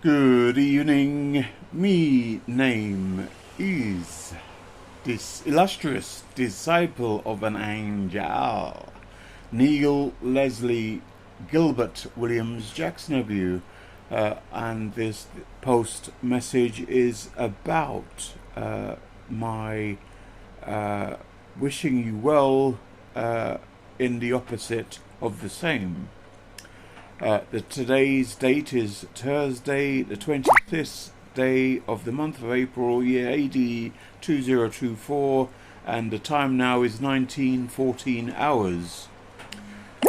Good evening. Me name is this illustrious disciple of an angel, Neil Leslie Gilbert Williams Jackson of you, and this post message is about my wishing you well in the opposite of the same. Today's date is Thursday, the 25th day of the month of April, year AD 2024, and the time now is 19:14 hours.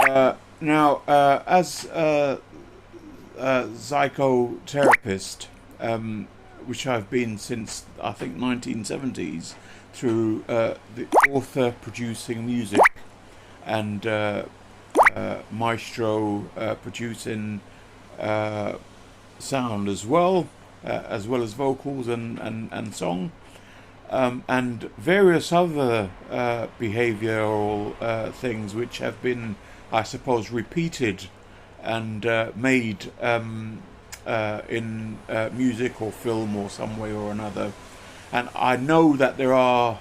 As a psychotherapist, which I've been since I think 1970s, through the author producing music and maestro producing sound as well as vocals and song, and various other behavioral things which have been, I suppose, repeated and made in music or film or some way or another. And I know that there are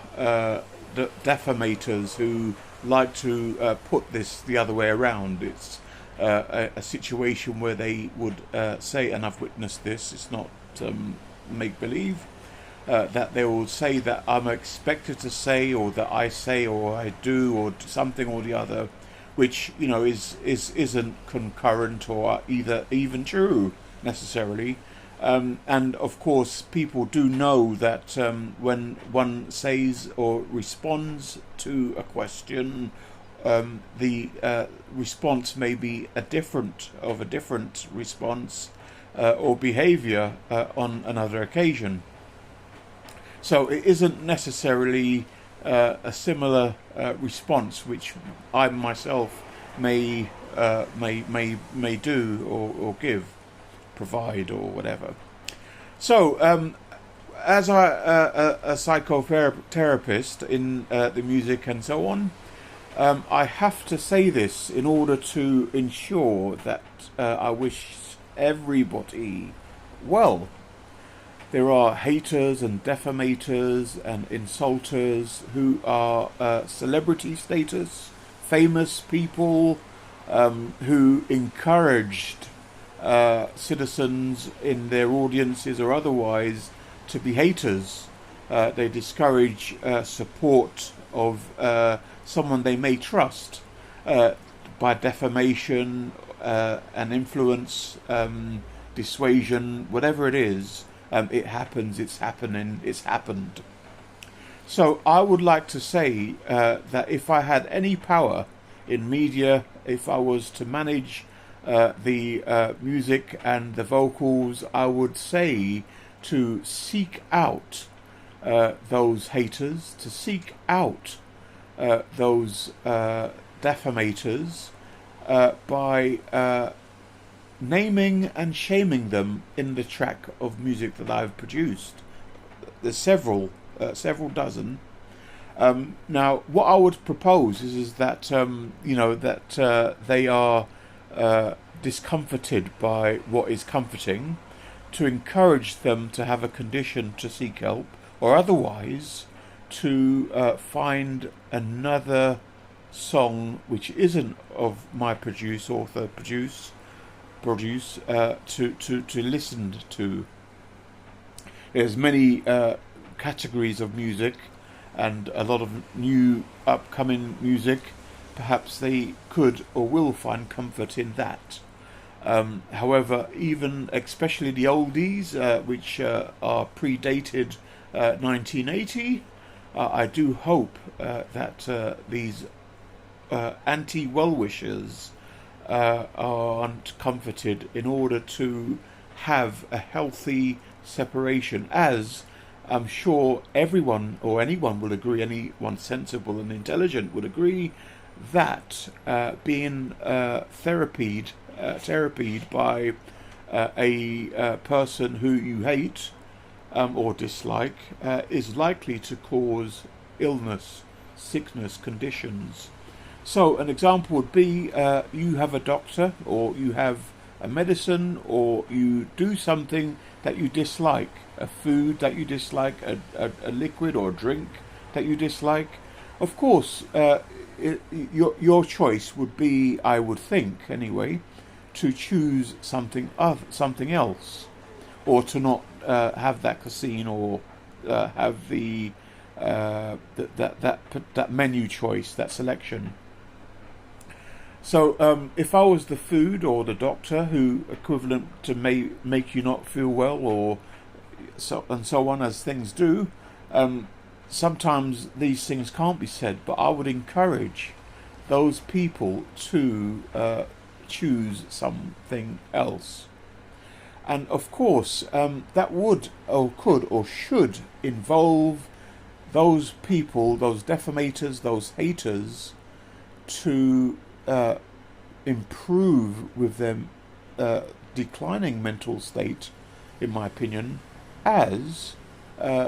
defamators who like to put this the other way around. It's a situation where they would say, and I've witnessed this, it's not make believe, that they will say that I'm expected to say, or that I say, or I do, or something or the other, which isn't concurrent or either even true necessarily. And of course, people do know that when one says or responds to a question, the response may be a different response or behavior on another occasion. So it isn't necessarily a similar response, which I myself may do or give, provide, or whatever. So, as a psychotherapist in the music and so on, I have to say this in order to ensure that I wish everybody well. There are haters and defamators and insulters who are celebrity status, famous people who encouraged citizens in their audiences or otherwise to be haters. They discourage support of someone they may trust by defamation and influence, dissuasion, whatever it is. It happens, it's happening, it's happened. So I would like to say that if I had any power in media, if I was to manage the music and the vocals, I would say to seek out those haters, to seek out those defamators by naming and shaming them in the track of music that I've produced. There's several dozen. Now, what I would propose is that they are discomforted by what is comforting, to encourage them to have a condition to seek help, or otherwise to find another song which isn't of my author produce to listen to. There's many categories of music and a lot of new upcoming music. Perhaps they could or will find comfort in that. However, even especially the oldies, which are predated 1980, I do hope that these anti-well-wishers aren't comforted in order to have a healthy separation, as I'm sure everyone or anyone will agree, anyone sensible and intelligent would agree, that being therapied by a person who you hate or dislike is likely to cause illness, sickness, conditions. So an example would be you have a doctor, or you have a medicine, or you do something that you dislike, a food that you dislike, a liquid or a drink that you dislike, of course, your choice would be, I would think anyway, to choose something else, or to not have that cuisine, or have that menu choice, that selection. So if I was the food or the doctor who equivalent to make you not feel well, or so on, as things do, sometimes these things can't be said, but I would encourage those people to choose something else. And of course, that would, or could, or should involve those people, those defamators, those haters, to improve with their declining mental state, in my opinion, as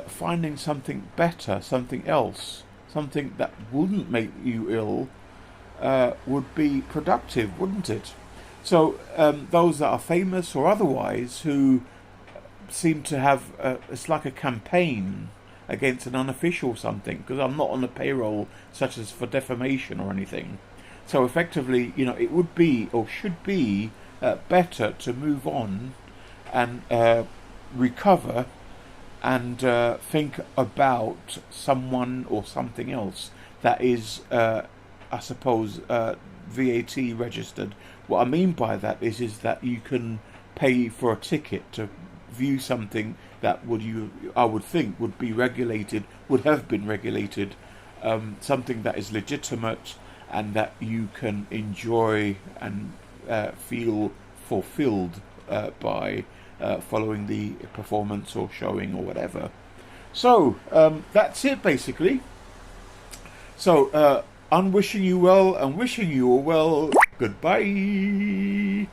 finding something better, something else, something that wouldn't make you ill, would be productive, wouldn't it? So those that are famous or otherwise, who seem to have it's like a campaign against an unofficial something, because I'm not on the payroll such as for defamation or anything. So effectively, it would be, or should be, better to move on and recover, and think about someone or something else that is, I suppose, VAT registered. What I mean by that is that you can pay for a ticket to view something that I would think would be regulated, would have been regulated, something that is legitimate, and that you can enjoy and feel fulfilled by following the performance or showing or whatever. So that's it basically. So I'm wishing you well and wishing you all well. Goodbye.